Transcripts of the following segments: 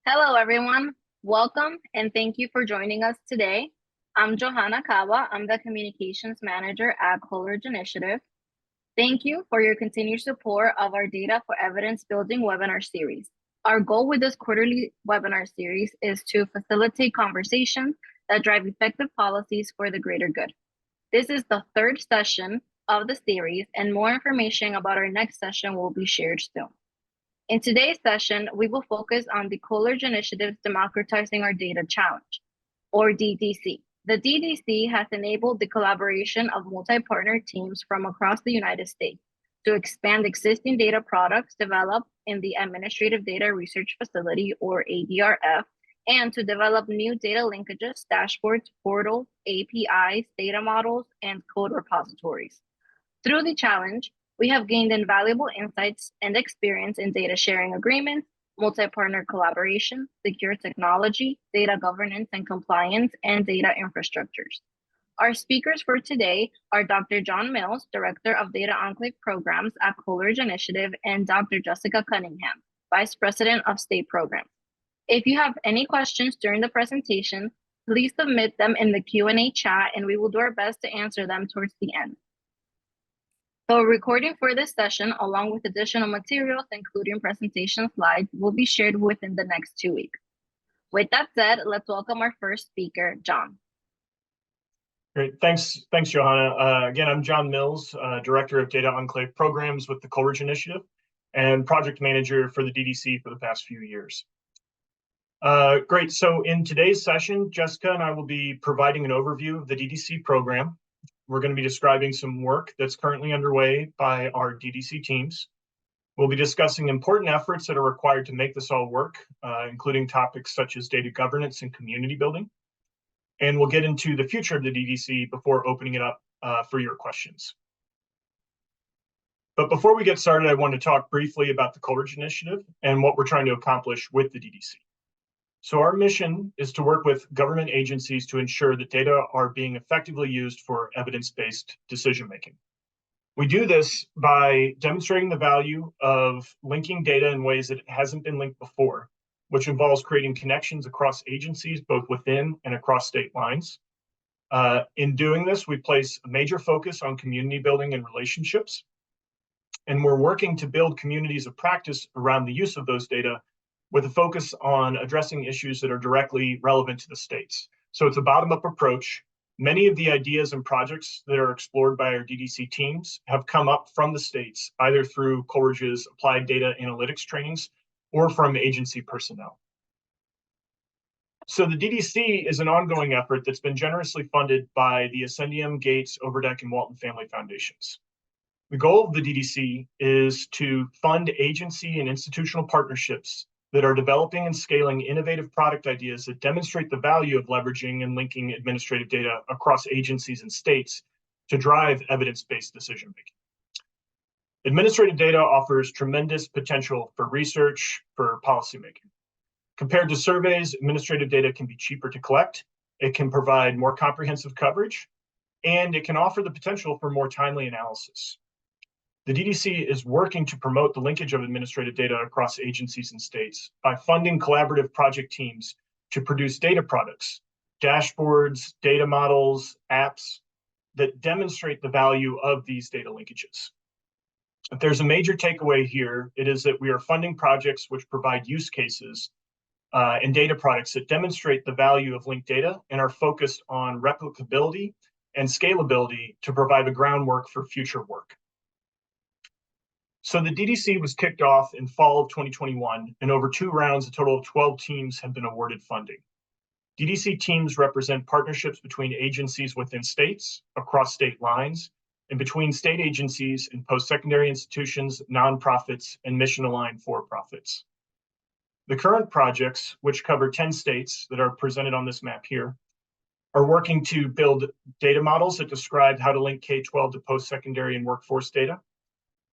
Hello, everyone. Welcome and thank you for joining us today. I'm Johanna Kawa. I'm the Communications Manager at Coleridge Initiative. Thank you for your continued support of our Data for Evidence Building webinar series. Our goal with this quarterly webinar series is to facilitate conversations that drive effective policies for the greater good. This is the third session of the series, and more information about our next session will be shared soon. In today's session, we will focus on the Coleridge Initiative's Democratizing Our Data Challenge, or DDC. The DDC has enabled the collaboration of multi-partner teams from across the United States to expand existing data products developed in the Administrative Data Research Facility, or ADRF, and to develop new data linkages, dashboards, portals, APIs, data models, and code repositories. Through the challenge, we have gained invaluable insights and experience in data sharing agreements, multi-partner collaboration, secure technology, data governance and compliance, and data infrastructures. Our speakers for today are Dr. John Mills, Director of Data Enclave Programs at Coleridge Initiative, and Dr. Jessica Cunningham, Vice President of State Programs. If you have any questions during the presentation, please submit them in the Q&A chat, and we will do our best to answer them towards the end. So a recording for this session, along with additional materials, including presentation slides, will be shared within the next 2 weeks. With that said, let's welcome our first speaker, John. Great, thanks, Johanna. Again, I'm John Mills, Director of Data Enclave Programs with the Coleridge Initiative and Project Manager for the DDC for the past few years. Great, so in today's session, Jessica and I will be providing an overview of the DDC program. We're going to be describing some work that's currently underway by our DDC teams. We'll be discussing important efforts that are required to make this all work, including topics such as data governance and community building. And we'll get into the future of the DDC before opening it up for your questions. But before we get started, I want to talk briefly about the Coleridge Initiative and what we're trying to accomplish with the DDC. So our mission is to work with government agencies to ensure that data are being effectively used for evidence-based decision-making. We do this by demonstrating the value of linking data in ways that it hasn't been linked before, which involves creating connections across agencies, both within and across state lines. In doing this, we place a major focus on community building and relationships, and we're working to build communities of practice around the use of those data with a focus on addressing issues that are directly relevant to the states. So it's a bottom-up approach. Many of the ideas and projects that are explored by our DDC teams have come up from the states, either through Coleridge's applied data analytics trainings or from agency personnel. So the DDC is an ongoing effort that's been generously funded by the Ascendium, Gates, Overdeck, and Walton Family Foundations. The goal of the DDC is to fund agency and institutional partnerships that are developing and scaling innovative product ideas that demonstrate the value of leveraging and linking administrative data across agencies and states to drive evidence-based decision-making. Administrative data offers tremendous potential for research, for policymaking. Compared to surveys, administrative data can be cheaper to collect, it can provide more comprehensive coverage, and it can offer the potential for more timely analysis. The DDC is working to promote the linkage of administrative data across agencies and states by funding collaborative project teams to produce data products, dashboards, data models, apps that demonstrate the value of these data linkages. If there's a major takeaway here, it is that we are funding projects which provide use cases and data products that demonstrate the value of linked data and are focused on replicability and scalability to provide the groundwork for future work. So the DDC was kicked off in fall of 2021, and over 2 rounds, a total of 12 teams have been awarded funding. DDC teams represent partnerships between agencies within states, across state lines, and between state agencies and post-secondary institutions, nonprofits, and mission-aligned for-profits. The current projects, which cover 10 states that are presented on this map here, are working to build data models that describe how to link K-12 to post-secondary and workforce data,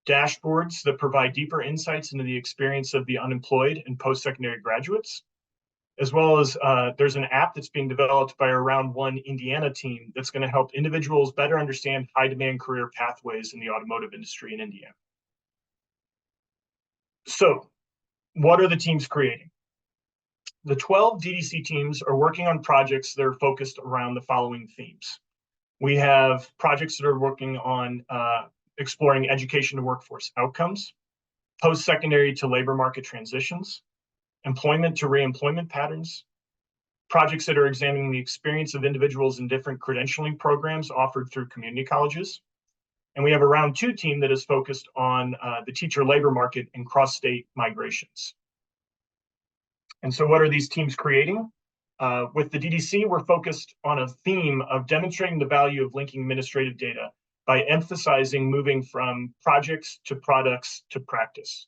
dashboards that provide deeper insights into the experience of the unemployed and post-secondary graduates, as well as there's an app that's being developed by our Round 1 Indiana team that's going to help individuals better understand high-demand career pathways in the automotive industry in Indiana. So, what are the teams creating? The 12 DDC teams are working on projects that are focused around the following themes. We have projects that are working on exploring education to workforce outcomes, post-secondary to labor market transitions, employment to reemployment patterns, projects that are examining the experience of individuals in different credentialing programs offered through community colleges. And we have a round 2 team that is focused on the teacher labor market and cross-state migrations. And so what are these teams creating? With the DDC, we're focused on a theme of demonstrating the value of linking administrative data by emphasizing moving from projects to products to practice.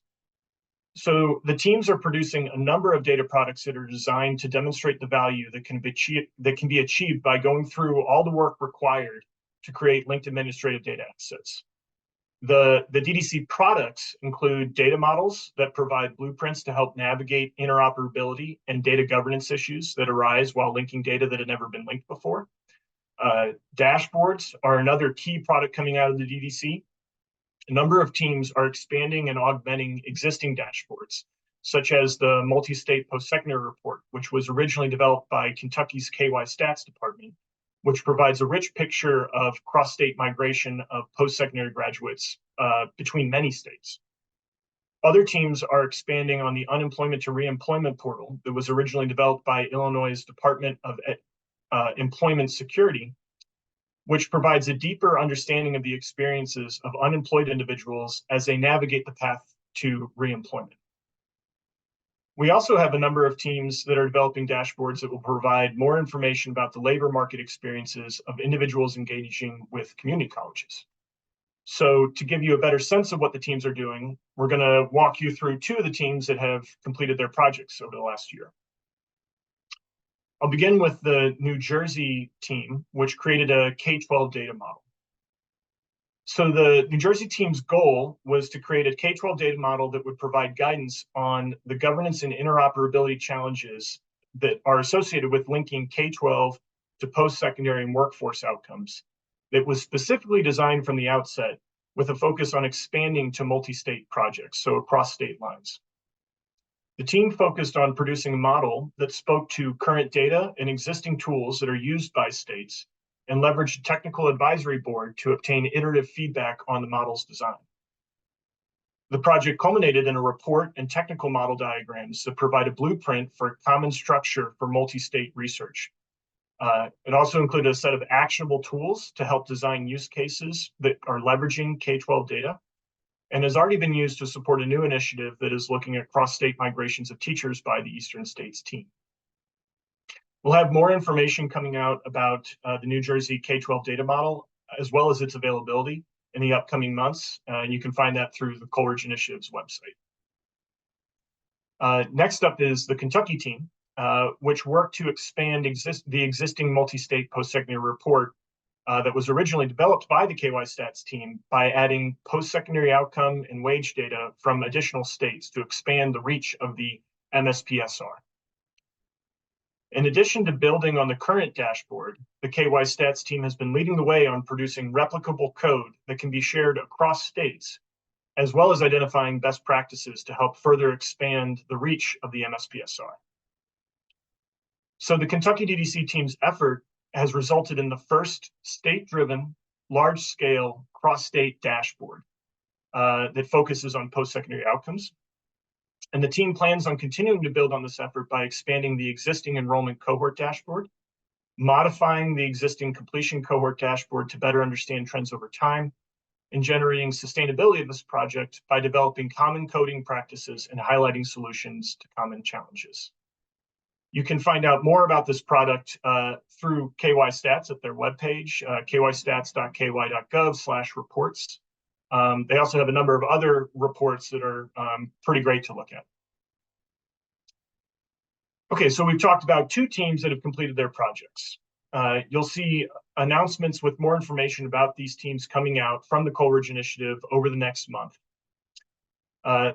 So the teams are producing a number of data products that are designed to demonstrate the value that can be achieved by going through all the work required to create linked administrative data assets. The DDC products include data models that provide blueprints to help navigate interoperability and data governance issues that arise while linking data that had never been linked before. Dashboards are another key product coming out of the DDC. A number of teams are expanding and augmenting existing dashboards, such as the multi-state post-secondary report, which was originally developed by Kentucky's KY Stats department, which provides a rich picture of cross-state migration of post-secondary graduates between many states. Other teams are expanding on the unemployment to reemployment portal that was originally developed by Illinois' Department of Employment Security, which provides a deeper understanding of the experiences of unemployed individuals as they navigate the path to reemployment. We also have a number of teams that are developing dashboards that will provide more information about the labor market experiences of individuals engaging with community colleges. So to give you a better sense of what the teams are doing, we're going to walk you through 2 of the teams that have completed their projects over the last year. I'll begin with the New Jersey team, which created a K-12 data model. So the New Jersey team's goal was to create a K-12 data model that would provide guidance on the governance and interoperability challenges that are associated with linking K-12 to post-secondary and workforce outcomes. That was specifically designed from the outset with a focus on expanding to multi-state projects, so across state lines. The team focused on producing a model that spoke to current data and existing tools that are used by states and leveraged a technical advisory board to obtain iterative feedback on the model's design. The project culminated in a report and technical model diagrams that provide a blueprint for a common structure for multi-state research. It also included a set of actionable tools to help design use cases that are leveraging K-12 data, and has already been used to support a new initiative that is looking at cross-state migrations of teachers by the Eastern States team. We'll have more information coming out about the New Jersey K-12 data model, as well as its availability in the upcoming months. And you can find that through the Coleridge Initiative's website. Next up is the Kentucky team, which worked to expand the existing multi-state post-secondary report that was originally developed by the KY Stats team by adding post-secondary outcome and wage data from additional states to expand the reach of the MSPSR. In addition to building on the current dashboard, the KY Stats team has been leading the way on producing replicable code that can be shared across states, as well as identifying best practices to help further expand the reach of the MSPSR. So the Kentucky DDC team's effort has resulted in the first state-driven, large-scale, cross-state dashboard that focuses on post-secondary outcomes. And the team plans on continuing to build on this effort by expanding the existing enrollment cohort dashboard, modifying the existing completion cohort dashboard to better understand trends over time, and generating sustainability of this project by developing common coding practices and highlighting solutions to common challenges. You can find out more about this product through KY Stats at their webpage, kystats.ky.gov/reports. They also have a number of other reports that are pretty great to look at. Okay, so we've talked about 2 teams that have completed their projects. You'll see announcements with more information about these teams coming out from the Coleridge Initiative over the next month.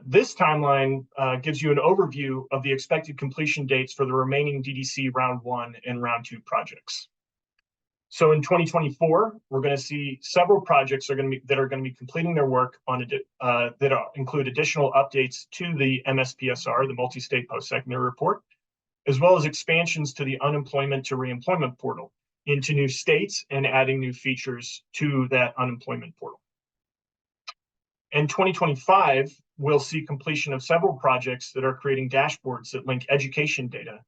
This timeline gives you an overview of the expected completion dates for the remaining DDC Round 1 and Round 2 projects. So in 2024, we're going to see several projects that are going to be completing their work on that include additional updates to the MSPSR, the multi-state post-secondary report, as well as expansions to the unemployment to reemployment portal into new states and adding new features to that unemployment portal. In 2025, we'll see completion of several projects that are creating dashboards that link education data,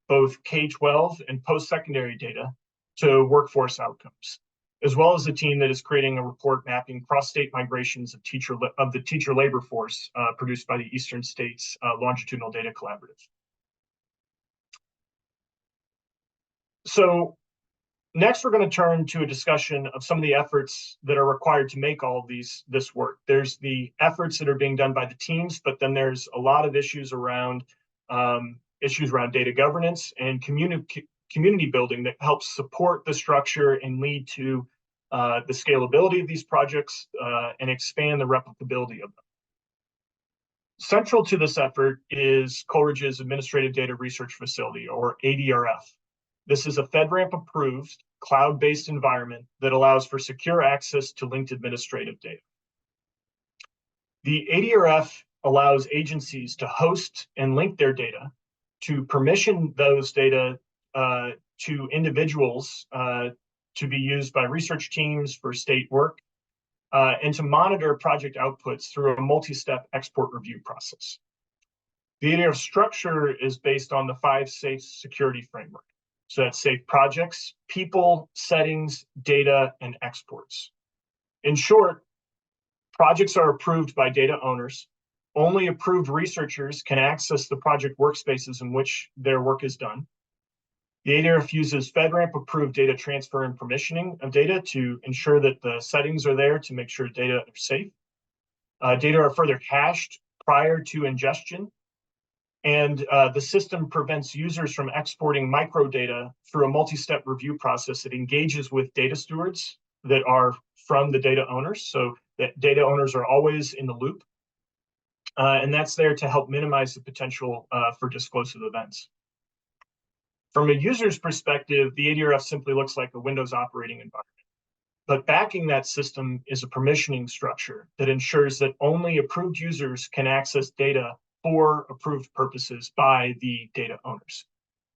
both K-12 and post-secondary data, to workforce outcomes, as well as a team that is creating a report mapping cross-state migrations of the teacher labor force produced by the Eastern States Longitudinal Data Collaborative. So next, we're going to turn to a discussion of some of the efforts that are required to make all of this work. There's the efforts that are being done by the teams, but then there's a lot of issues around data governance and community building that helps support the structure and lead to the scalability of these projects and expand the replicability of them. Central to this effort is Coleridge's Administrative Data Research Facility, or ADRF. This is a FedRAMP approved cloud-based environment that allows for secure access to linked administrative data. The ADRF allows agencies to host and link their data, to permission those data to individuals to be used by research teams for state work, and to monitor project outputs through a multi-step export review process. The ADRF structure is based on the 5 safe security framework. So that's safe projects, people, settings, data, and exports. In short, projects are approved by data owners. Only approved researchers can access the project workspaces in which their work is done. The ADRF uses FedRAMP-approved data transfer and permissioning of data to ensure that the settings are there to make sure data are safe. Data are further cached prior to ingestion. And the system prevents users from exporting microdata through a multi-step review process that engages with data stewards that are from the data owners, so that data owners are always in the loop. And that's there to help minimize the potential for disclosive events. From a user's perspective, the ADRF simply looks like a Windows operating environment. But backing that system is a permissioning structure that ensures that only approved users can access data for approved purposes by the data owners.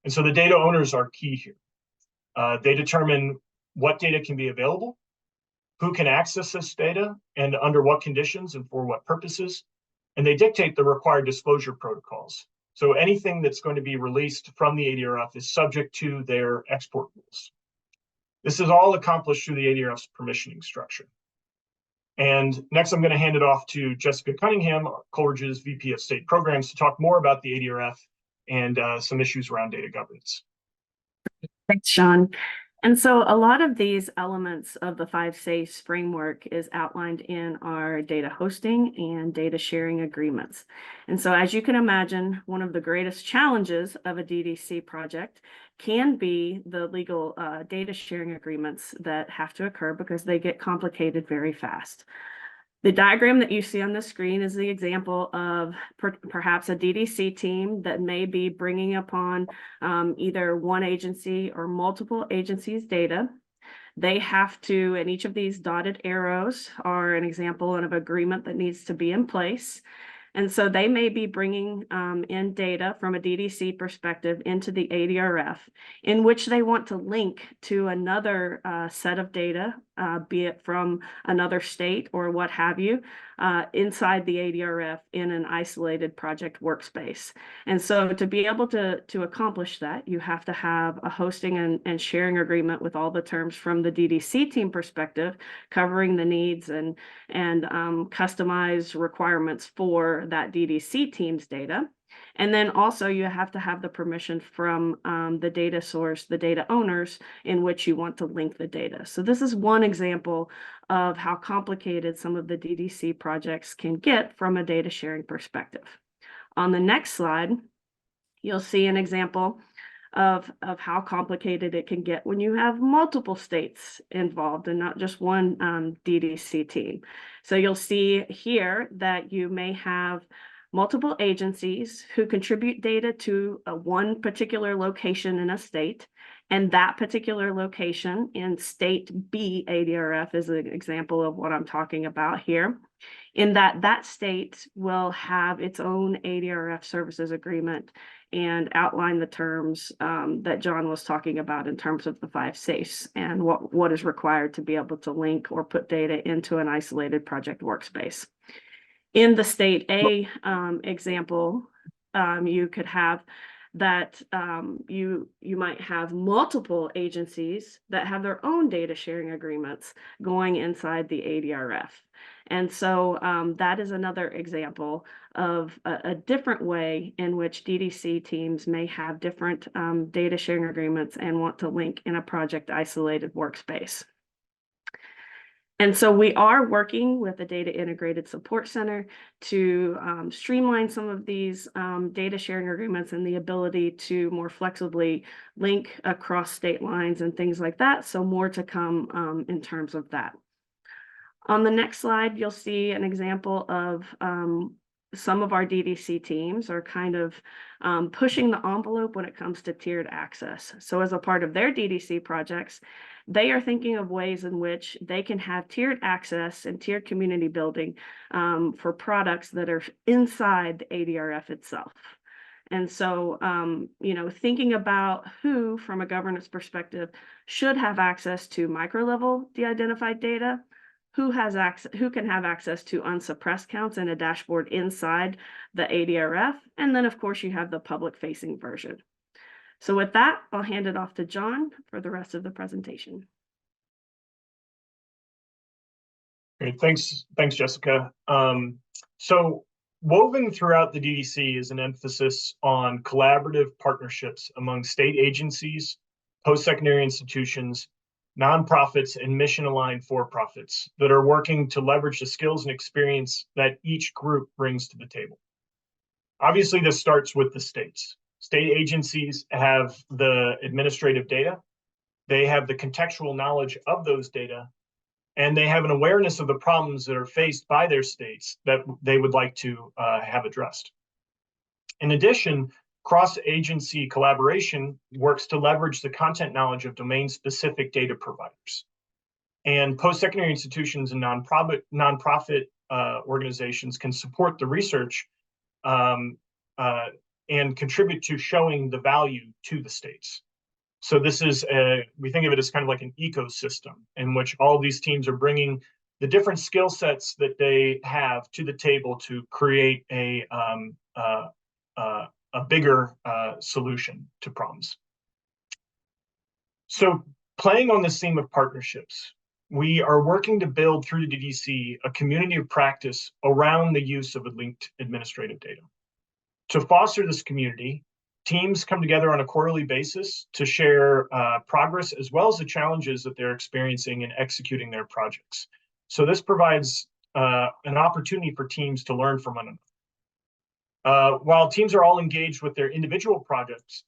And so the data owners are key here. They determine what data can be available, who can access this data, and under what conditions and for what purposes, and they dictate the required disclosure protocols. So anything that's going to be released from the ADRF is subject to their export rules. This is all accomplished through the ADRF's permissioning structure. And next, I'm going to hand it off to Jessica Cunningham, Coleridge's VP of State Programs, to talk more about the ADRF and some issues around data governance. Thanks, Sean. And so a lot of these elements of the 5 SAFEs framework is outlined in our data hosting and data sharing agreements. And so as you can imagine, one of the greatest challenges of a DDC project can be the legal data sharing agreements that have to occur because they get complicated very fast. The diagram that you see on the screen is the example of perhaps a DDC team that may be bringing upon either one agency or multiple agencies' data. They have to, and each of these dotted arrows are an example of an agreement that needs to be in place. And so they may be bringing in data from a DDC perspective into the ADRF, in which they want to link to another set of data, be it from another state or what have you, inside the ADRF in an isolated project workspace. And so to be able to accomplish that, you have to have a hosting and sharing agreement with all the terms from the DDC team perspective, covering the needs and customized requirements for that DDC team's data. And then also you have to have the permission from the data source, the data owners, in which you want to link the data. So this is one example of how complicated some of the DDC projects can get from a data sharing perspective. On the next slide, you'll see an example of how complicated it can get when you have multiple states involved and not just one DDC team. So you'll see here that you may have multiple agencies who contribute data to one particular location in a state, and that particular location in state B ADRF is an example of what I'm talking about here. in that state will have its own ADRF services agreement and outline the terms that John was talking about in terms of the 5 safes and what is required to be able to link or put data into an isolated project workspace. In the state A example, you could have that you might have multiple agencies that have their own data sharing agreements going inside the ADRF. And so that is another example of a different way in which DDC teams may have different data sharing agreements and want to link in a project isolated workspace. And so we are working with the Data Integrated Support Center to streamline some of these data sharing agreements and the ability to more flexibly link across state lines and things like that. So more to come in terms of that. On the next slide, you'll see an example of some of our DDC teams are kind of pushing the envelope when it comes to tiered access. So as a part of their DDC projects, they are thinking of ways in which they can have tiered access and tiered community building for products that are inside the ADRF itself. And so, thinking about who, from a governance perspective, should have access to micro-level de-identified data, who can have access to unsuppressed counts in a dashboard inside the ADRF, and then, of course, you have the public-facing version. So with that, I'll hand it off to John for the rest of the presentation. Great, thanks, Jessica. So woven throughout the DDC is an emphasis on collaborative partnerships among state agencies, post-secondary institutions, nonprofits, and mission-aligned for-profits that are working to leverage the skills and experience that each group brings to the table. Obviously, this starts with the states. State agencies have the administrative data, they have the contextual knowledge of those data, and they have an awareness of the problems that are faced by their states that they would like to have addressed. In addition, cross-agency collaboration works to leverage the content knowledge of domain-specific data providers. And post-secondary institutions and nonprofit organizations can support the research and contribute to showing the value to the states. So this is, we think of it as kind of like an ecosystem in which all of these teams are bringing the different skill sets that they have to the table to create a bigger solution to problems. So playing on this theme of partnerships, we are working to build through the DDC a community of practice around the use of linked administrative data. To foster this community, teams come together on a quarterly basis to share progress as well as the challenges that they're experiencing in executing their projects. So this provides an opportunity for teams to learn from one another. While teams are all engaged with their individual projects,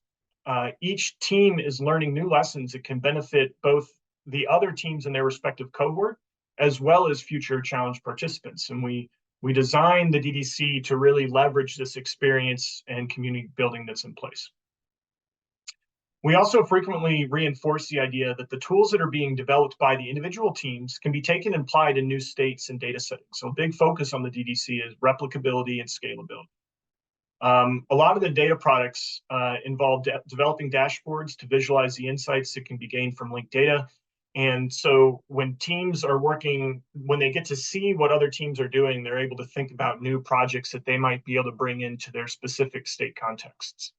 each team is learning new lessons that can benefit both the other teams in their respective cohort as well as future challenge participants. And we designed the DDC to really leverage this experience and community building that's in place. We also frequently reinforce the idea that the tools that are being developed by the individual teams can be taken and applied in new states and data settings. So a big focus on the DDC is replicability and scalability. A lot of the data products involve developing dashboards to visualize the insights that can be gained from linked data. And so when teams are working, when they get to see what other teams are doing, they're able to think about new projects that they might be able to bring into their specific state contexts.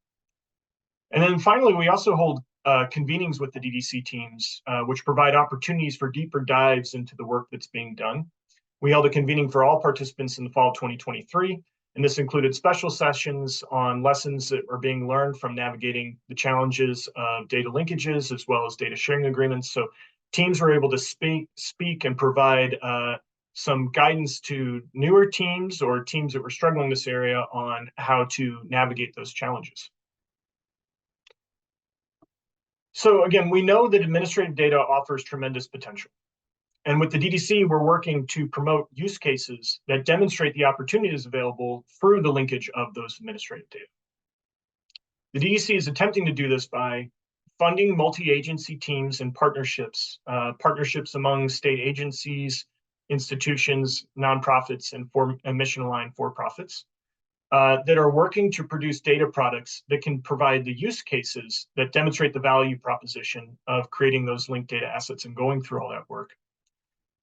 And then finally, we also hold convenings with the DDC teams, which provide opportunities for deeper dives into the work that's being done. We held a convening for all participants in the fall of 2023, and this included special sessions on lessons that are being learned from navigating the challenges of data linkages as well as data sharing agreements. So teams were able to speak and provide some guidance to newer teams or teams that were struggling in this area on how to navigate those challenges. So again, we know that administrative data offers tremendous potential. And with the DDC, we're working to promote use cases that demonstrate the opportunities available through the linkage of those administrative data. The DDC is attempting to do this by funding multi-agency teams and partnerships among state agencies, institutions, nonprofits, and mission-aligned for-profits that are working to produce data products that can provide the use cases that demonstrate the value proposition of creating those linked data assets and going through all that work.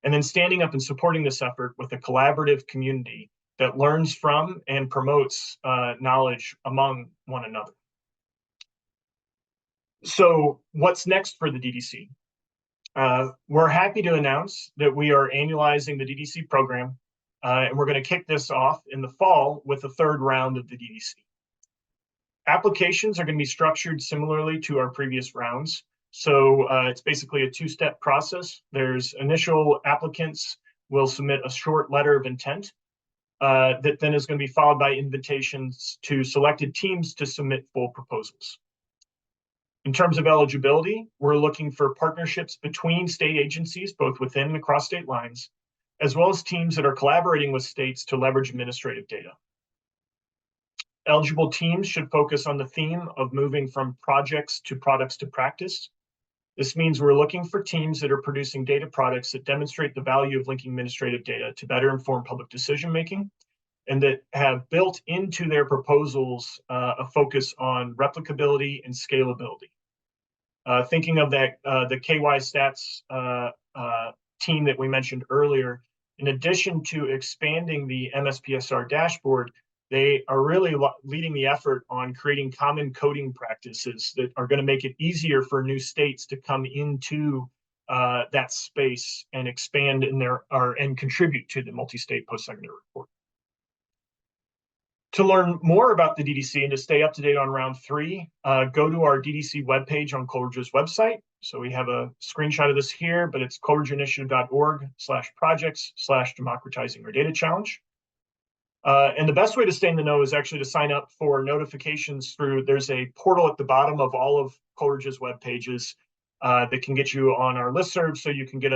And then standing up and supporting this effort with a collaborative community that learns from and promotes knowledge among one another. So what's next for the DDC? We're happy to announce that we are annualizing the DDC program, and we're going to kick this off in the fall with the third round of the DDC. Applications are going to be structured similarly to our previous rounds. So it's basically a two-step process. There's initial applicants will submit a short letter of intent that then is going to be followed by invitations to selected teams to submit full proposals. In terms of eligibility, we're looking for partnerships between state agencies, both within and across state lines, as well as teams that are collaborating with states to leverage administrative data. Eligible teams should focus on the theme of moving from projects to products to practice. This means we're looking for teams that are producing data products that demonstrate the value of linking administrative data to better inform public decision-making, and that have built into their proposals a focus on replicability and scalability. Thinking of that, the KY Stats team that we mentioned earlier, in addition to expanding the MSPSR dashboard, they are really leading the effort on creating common coding practices that are going to make it easier for new states to come into that space and expand in and contribute to the multi-state post-secondary report. To learn more about the DDC and to stay up to date on round 3, go to our DDC webpage on Coleridge's website. So we have a screenshot of this here, but it's coleridgeinitiative.org/projects/democratizing our data challenge. And the best way to stay in the know is actually to sign up for notifications through, there's a portal at the bottom of all of Coleridge's web pages that can get you on our listserv, so you can get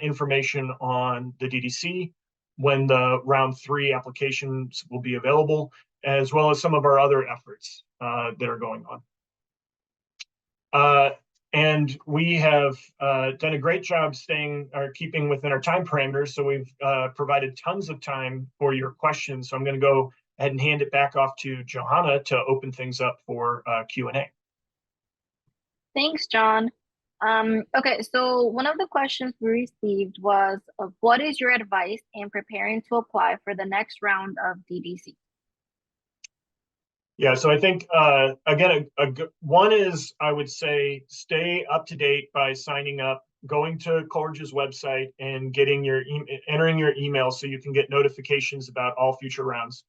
information on the DDC, when the round 3 applications will be available, as well as some of our other efforts that are going on. And we have done a great job keeping within our time parameters. So we've provided tons of time for your questions. So I'm going to go ahead and hand it back off to Johanna to open things up for Q&A. Thanks, John. Okay, so one of the questions we received was, what is your advice in preparing to apply for the next round of DDC? Yeah, so I think, again, one is, I would say, stay up to date by signing up, going to Coleridge's website and getting entering your email so you can get notifications about all future rounds.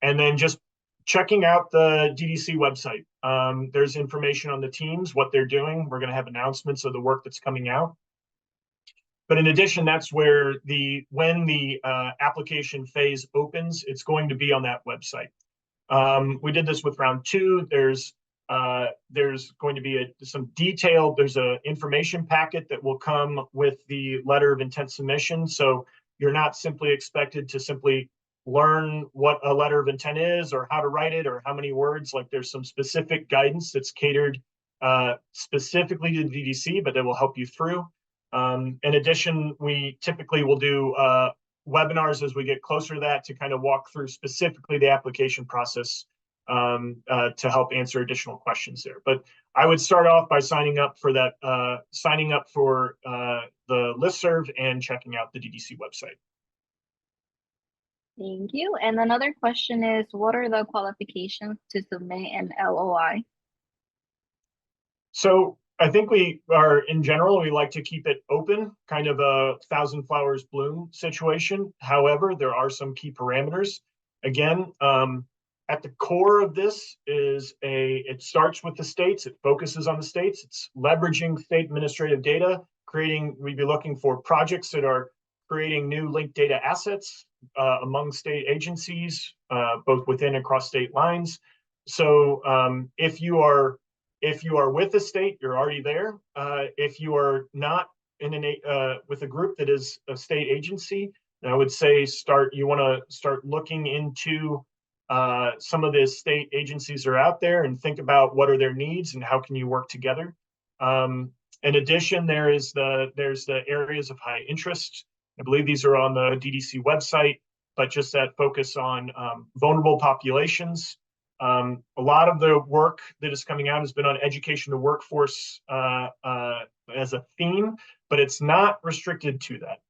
And then just checking out the DDC website. There's information on the teams, what they're doing. We're going to have announcements of the work that's coming out. But in addition, that's where when the application phase opens, it's going to be on that website. We did this with round 2. There's going to be there's an information packet that will come with the letter of intent submission. So you're not simply expected to simply learn what a letter of intent is or how to write it or how many words. Like, there's some specific guidance that's catered specifically to the DDC, but that will help you through. In addition, we typically will do webinars as we get closer to that to kind of walk through specifically the application process to help answer additional questions there. But I would start off by signing up for the listserv and checking out the DDC website. Thank you. And another question is, what are the qualifications to submit an LOI? So I think we like to keep it open, kind of a thousand flowers bloom situation. However, there are some key parameters. Again, at the core of this is it starts with the states. It focuses on the states. It's leveraging state administrative data, we'd be looking for projects that are creating new linked data assets among state agencies, both within and across state lines. So if you are with the state, you're already there. If you are not with a group that is a state agency, then I would say you want to start looking into some of the state agencies that are out there and think about what are their needs and how can you work together. In addition, there's the areas of high interest I believe these are on the DDC website, but just that focus on vulnerable populations. A lot of the work that is coming out has been on education to workforce as a theme, but it's not restricted to that.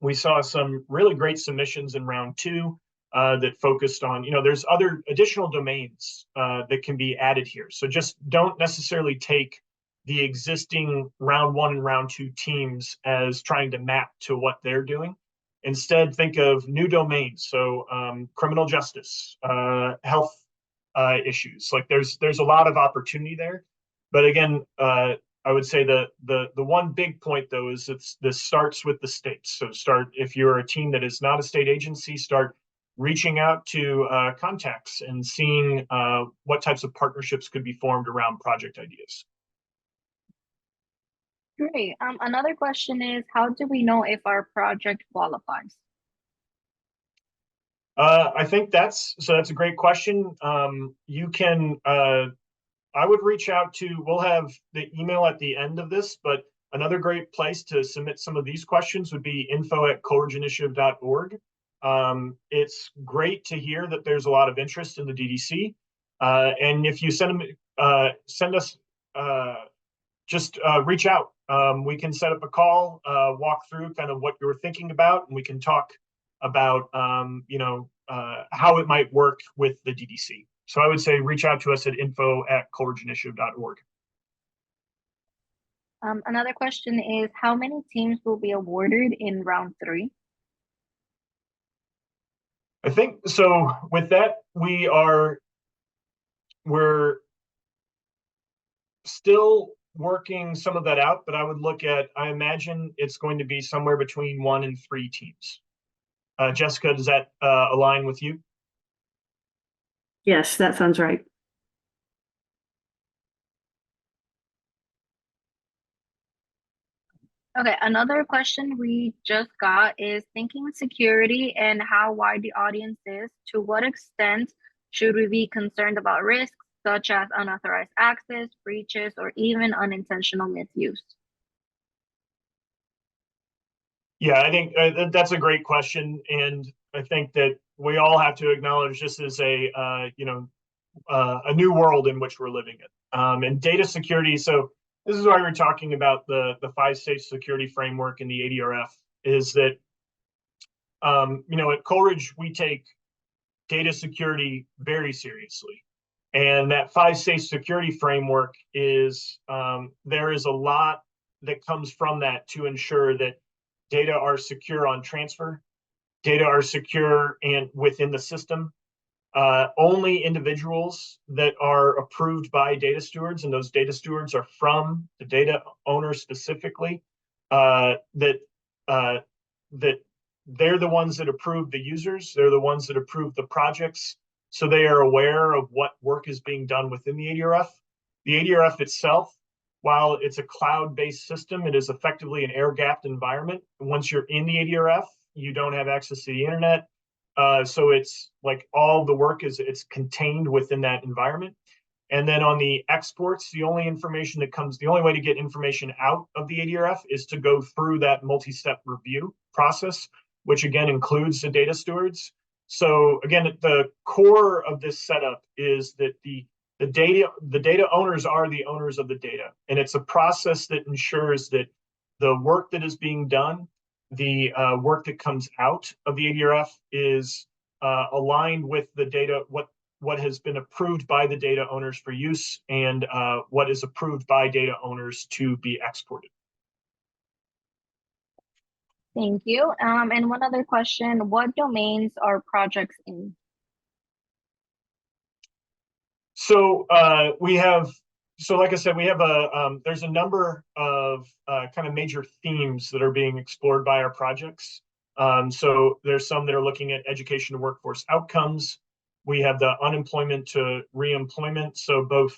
We saw some really great submissions in round 2 that focused on, there's other additional domains that can be added here. So just don't necessarily take the existing round 1 and round 2 teams as trying to map to what they're doing. Instead, think of new domains. So criminal justice, health issues. Like there's a lot of opportunity there. But again, I would say the one big point though is this starts with the states. So if you're a team that is not a state agency, start reaching out to contacts and seeing what types of partnerships could be formed around project ideas. Great. Another question is, how do we know if our project qualifies? I think that's a great question. You can, I would reach out to, we'll have the email at the end of this, but another great place to submit some of these questions would be info@coleridgeinitiative.org. It's great to hear that there's a lot of interest in the DDC. And if you send us, just reach out. We can set up a call, walk through kind of what you're thinking about, and we can talk about how it might work with the DDC. So I would say reach out to us at info@coleridgeinitiative.org. Another question is, how many teams will be awarded in round 3? I think so. With that, we're still working some of that out, but I imagine it's going to be somewhere between 1 and 3 teams. Jessica, does that align with you? Yes, that sounds right. Okay, another question we just got is thinking security and how wide the audience is. To what extent should we be concerned about risks such as unauthorized access, breaches, or even unintentional misuse? Yeah, I think that's a great question, and I think that we all have to acknowledge this is a new world in which we're living in, and data security. So this is why we're talking about the 5-stage security framework and the ADRF. Is that at Coleridge we take data security very seriously, and that 5-stage security framework is there is a lot that comes from that to ensure that data are secure on transfer, data are secure and within the system. Only individuals that are approved by data stewards, and those data stewards are from the data owner specifically, that they're the ones that approve the users, they're the ones that approve the projects, so they are aware of what work is being done within the ADRF. The ADRF itself, while it's a cloud-based system, it is effectively an air-gapped environment. Once you're in the ADRF, you don't have access to the internet. So it's like all the work it's contained within that environment. And then on the exports, the only way to get information out of the ADRF is to go through that multi-step review process, which again includes the data stewards. So again, the core of this setup is that the data owners are the owners of the data. And it's a process that ensures that the work that is being done, the work that comes out of the ADRF is aligned with the data, what has been approved by the data owners for use, and what is approved by data owners to be exported. Thank you. And one other question, what domains are projects in? So like I said, we have there's a number of kind of major themes that are being explored by our projects. So there's some that are looking at education to workforce outcomes. We have the unemployment to reemployment. So both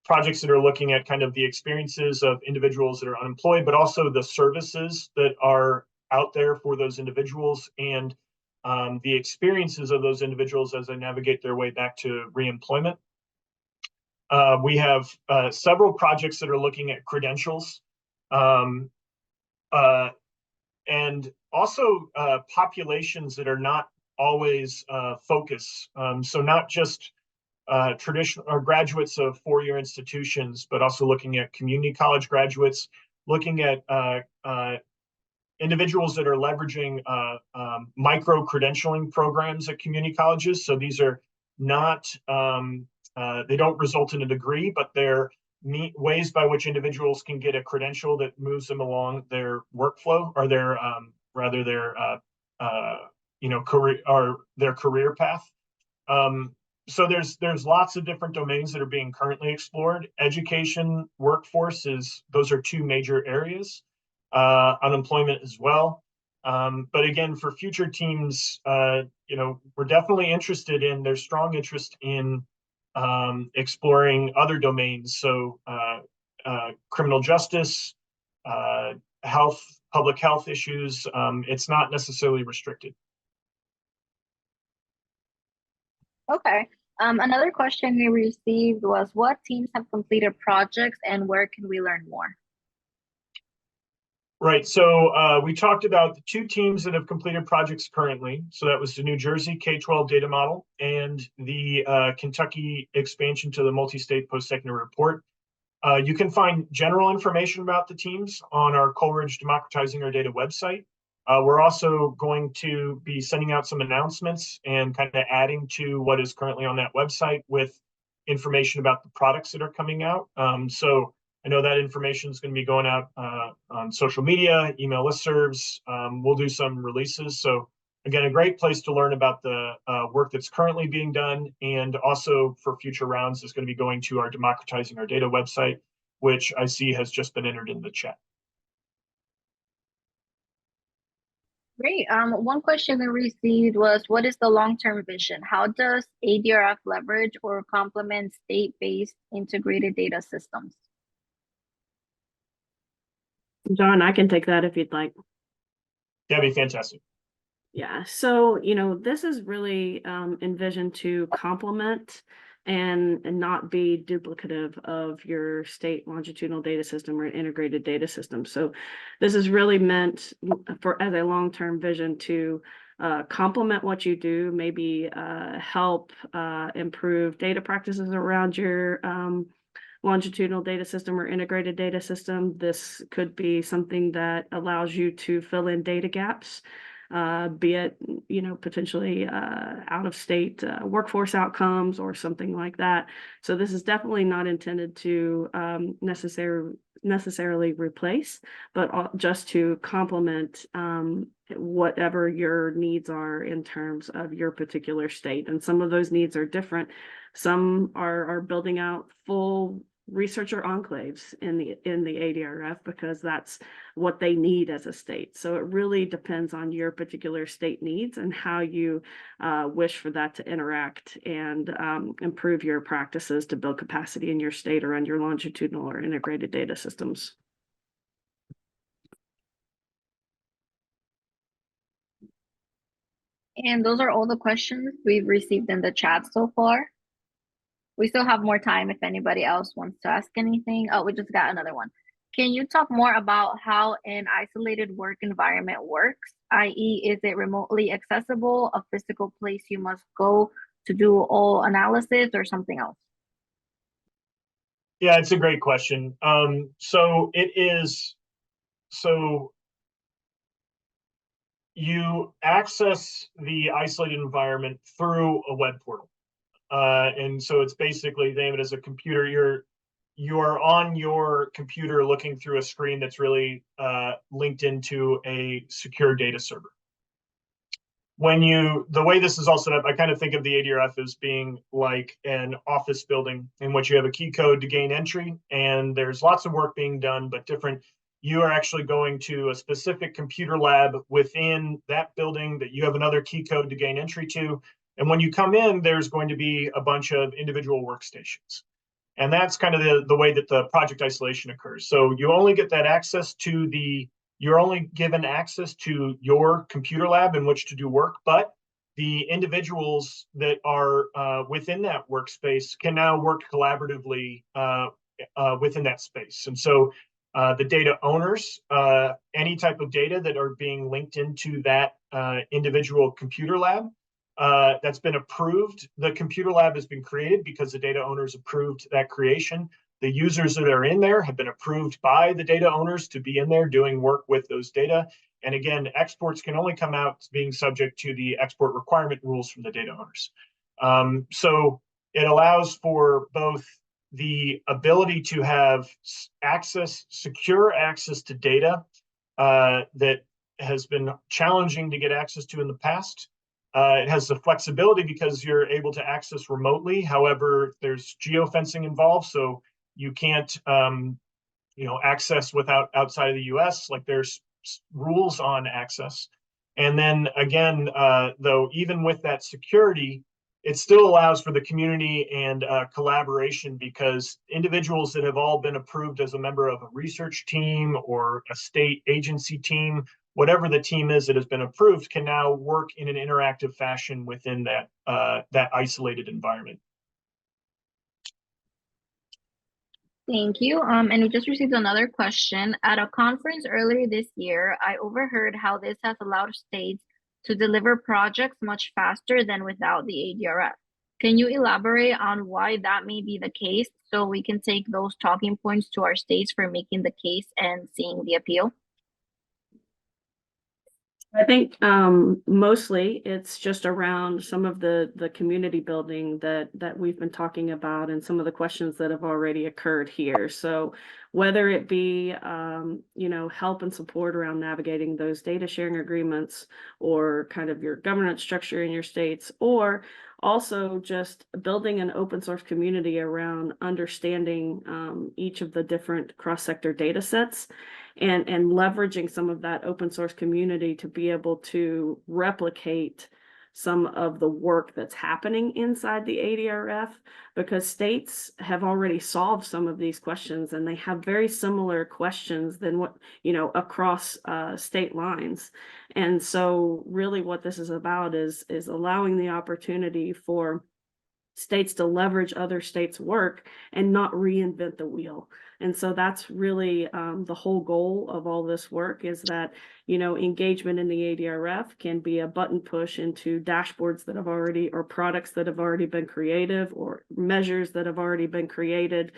projects that are looking at kind of the experiences of individuals that are unemployed, but also the services that are out there for those individuals, and the experiences of those individuals as they navigate their way back to reemployment. We have several projects that are looking at credentials. and also populations that are not always focus. So not just traditional or graduates of four-year institutions, but also looking at community college graduates, looking at individuals that are leveraging micro-credentialing programs at community colleges. So these are not, they don't result in a degree, but they're ways by which individuals can get a credential that moves them along their workflow or their rather their career or their career path. So there's lots of different domains that are being currently explored. Education, workforce those are two major areas. Unemployment as well. But again, for future teams, we're definitely interested in, there's strong interest in exploring other domains. So criminal justice, health, public health issues, it's not necessarily restricted. Okay. Another question we received was, what teams have completed projects and where can we learn more? Right, so we talked about the two teams that have completed projects currently. So that was the New Jersey K-12 data model and the Kentucky expansion to the multi-state post-secondary report. You can find general information about the teams on our Coleridge Democratizing Our Data website. We're also going to be sending out some announcements and kind of adding to what is currently on that website with information about the products that are coming out. So I know that information is going to be going out on social media, email listservs. We'll do some releases. So again, a great place to learn about the work that's currently being done, and also for future rounds is going to be going to our Democratizing Our Data website, which I see has just been entered in the chat. Great. One question we received was, what is the long-term vision? How does ADRF leverage or complement state-based integrated data systems? John, I can take that if you'd like. That'd be fantastic. Yeah, so, this is really envisioned to complement and not be duplicative of your state longitudinal data system or integrated data system. So this is really meant as a long-term vision to complement what you do, maybe help improve data practices around your longitudinal data system or integrated data system. This could be something that allows you to fill in data gaps, be it, potentially out of state workforce outcomes or something like that. So this is definitely not intended to necessarily replace, but just to complement whatever your needs are in terms of your particular state. And some of those needs are different. Some are building out full researcher enclaves in the ADRF because that's what they need as a state. So it really depends on your particular state needs and how you wish for that to interact and improve your practices to build capacity in your state around your longitudinal or integrated data systems. And those are all the questions we've received in the chat so far. We still have more time if anybody else wants to ask anything. Oh, we just got another one. Can you talk more about how an isolated work environment works? i.e., is it remotely accessible, a physical place you must go to do all analysis, or something else? Yeah, it's a great question. So you access the isolated environment through a web portal. And so it's basically, think of it as a computer. You're on your computer looking through a screen that's really linked into a secure data server. The way this is all set up, I kind of think of the ADRF as being like an office building in which you have a key code to gain entry, and there's lots of work being done, but you are actually going to a specific computer lab within that building that you have another key code to gain entry to. And when you come in, there's going to be a bunch of individual workstations. And that's kind of the way that the project isolation occurs. So you only get that access you're only given access to your computer lab in which to do work, but the individuals that are within that workspace can now work collaboratively within that space. And so The data owners, any type of data that are being linked into that individual computer lab that's been approved. The computer lab has been created because the data owners approved that creation. The users that are in there have been approved by the data owners to be in there doing work with those data. And again, exports can only come out being subject to the export requirement rules from the data owners. So it allows for both the ability to have secure access to data that has been challenging to get access to in the past. It has the flexibility because you're able to access remotely. However, there's geofencing involved, so you can't access outside of the US. Like there's rules on access. And then again, though, even with that security, it still allows for the community and collaboration, because individuals that have all been approved as a member of a research team or a state agency team, whatever the team is that has been approved, can now work in an interactive fashion within that isolated environment. Thank you. And we just received another question. At a conference earlier this year, I overheard how this has allowed states to deliver projects much faster than without the ADRF. Can you elaborate on why that may be the case so we can take those talking points to our states for making the case and seeing the appeal? I think mostly it's just around some of the community building that we've been talking about and some of the questions that have already occurred here. So whether it be help and support around navigating those data sharing agreements, or kind of your governance structure in your states, or also just building an open source community around understanding each of the different cross-sector data sets, and leveraging some of that open source community to be able to replicate some of the work that's happening inside the ADRF, because states have already solved some of these questions, and they have very similar questions than what, across state lines. And so really what this is about is allowing the opportunity for states to leverage other states' work and not reinvent the wheel. And so that's really the whole goal of all this work, is that, engagement in the ADRF can be a button push into dashboards that have already, or products that have already been created, or measures that have already been created,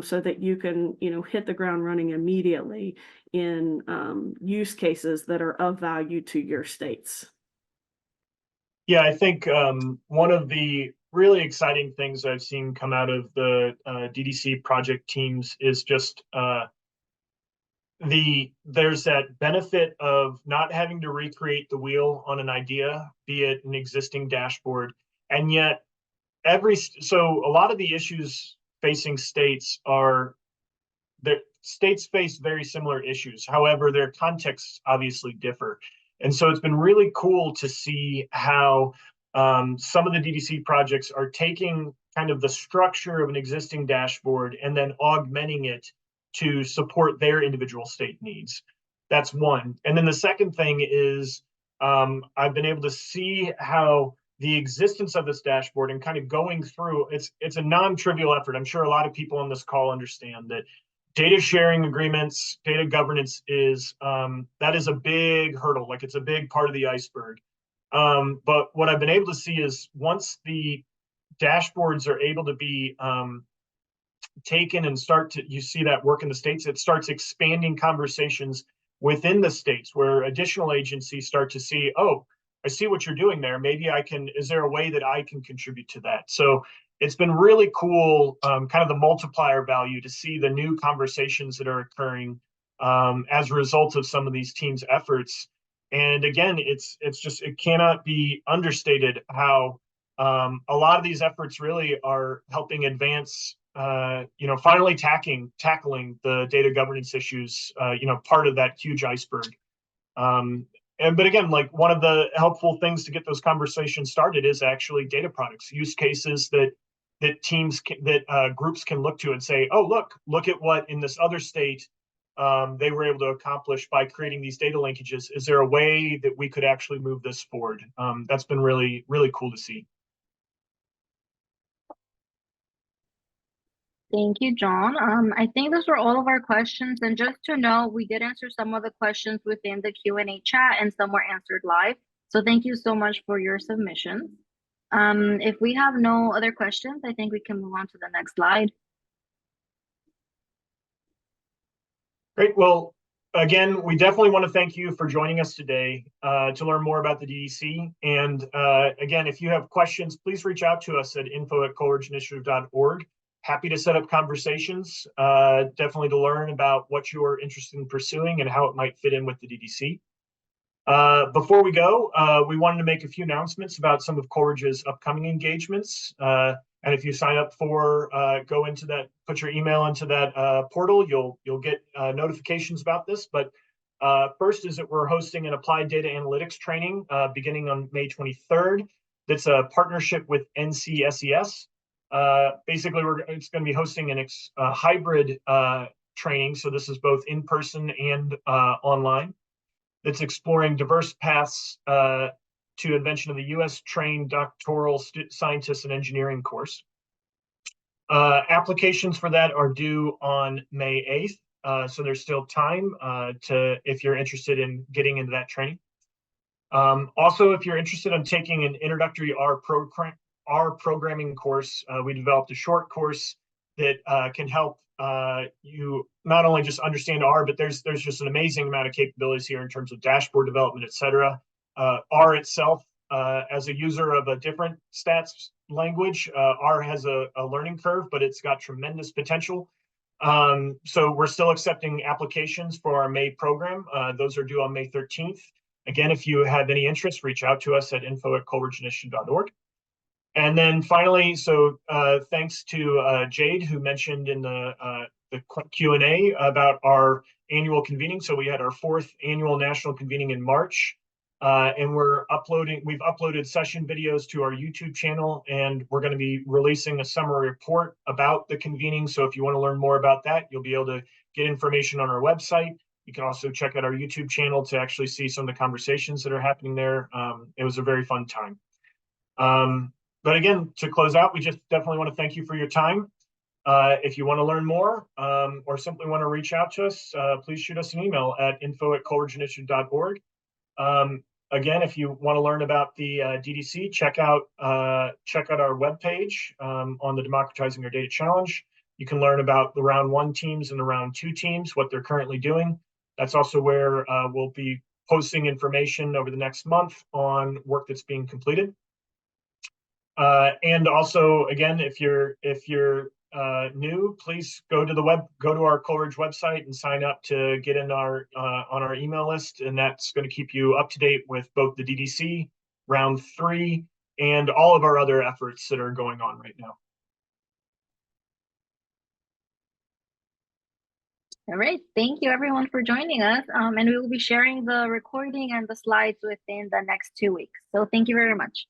so that you can, hit the ground running immediately in use cases that are of value to your states. Yeah, I think one of the really exciting things I've seen come out of the DDC project teams is just there's that benefit of not having to recreate the wheel on an idea, be it an existing dashboard, and yet so a lot of the issues facing states are that states face very similar issues. However, their contexts obviously differ. And so it's been really cool to see how some of the DDC projects are taking kind of the structure of an existing dashboard and then augmenting it to support their individual state needs. That's one. And then the second thing is I've been able to see how the existence of this dashboard and kind of going through, it's a non-trivial effort. I'm sure a lot of people on this call understand that data sharing agreements, data governance that is a big hurdle. Like, it's a big part of the iceberg. But what I've been able to see is once the dashboards are able to be taken and you see that work in the states, it starts expanding conversations within the states where additional agencies start to see, oh, I see what you're doing there. Maybe is there a way that I can contribute to that? So it's been really cool, kind of the multiplier value to see the new conversations that are occurring as a result of some of these teams' efforts. And again, it cannot be understated how a lot of these efforts really are helping advance, finally tackling the data governance issues, part of that huge iceberg. But again, like, one of the helpful things to get those conversations started is actually data products, use cases that groups can look to and say, oh, look at what in this other state they were able to accomplish by creating these data linkages. Is there a way that we could actually move this forward? That's been really, really cool to see. Thank you, John. I think those were all of our questions. And just to know, we did answer some of the questions within the Q&A chat and some were answered live. So thank you so much for your submissions. If we have no other questions, I think we can move on to the next slide. Great. Well, again, we definitely want to thank you for joining us today to learn more about the DDC. And again, if you have questions, please reach out to us at info@coleridgeinitiative.org. Happy to set up conversations, definitely to learn about what you're interested in pursuing and how it might fit in with the DDC. Before we go, we wanted to make a few announcements about some of Coleridge's upcoming engagements. And if you sign up for, go into that, put your email into that portal, you'll get notifications about this. But first is that we're hosting an applied data analytics training beginning on May 23rd. That's a partnership with NCSES. Basically, it's going to be hosting a hybrid training. So this is both in person and online. That's exploring diverse paths to invention of the U.S. trained doctoral scientists and engineering course. Applications for that are due on May 8th. So there's still time if you're interested in getting into that training. Also, if you're interested in taking an introductory R programming course, we developed a short course that can help you not only just understand R, but there's just an amazing amount of capabilities here in terms of dashboard development, et cetera. R itself, as a user of a different stats language, R has a learning curve, but it's got tremendous potential. So we're still accepting applications for our May program. Those are due on May 13th. Again, if you have any interest, reach out to us at info@coleridgeinitiative.org. And then finally, so thanks to Jade, who mentioned in the Q&A about our annual convening. So we had our 4th annual national convening in March, and we've uploaded session videos to our YouTube channel, and we're going to be releasing a summary report about the convening. So if you want to learn more about that, you'll be able to get information on our website. You can also check out our YouTube channel to actually see some of the conversations that are happening there. It was a very fun time. But again, to close out, we just definitely want to thank you for your time. If you want to learn more or simply want to reach out to us, please shoot us an email at info@coleridgeinitiative.org. Again, if you want to learn about the DDC, check out our webpage on the Democratizing Our Data Challenge. You can learn about the Round 1 teams and the Round 2 teams, what they're currently doing. That's also where we'll be posting information over the next month on work that's being completed. And also, again, if you're new, please go to our Coleridge website and sign up to get in on our email list, and that's going to keep you up to date with both the DDC Round 3 and all of our other efforts that are going on right now. All right. Thank you, everyone, for joining us. And we will be sharing the recording and the slides within the next 2 weeks. So thank you very much.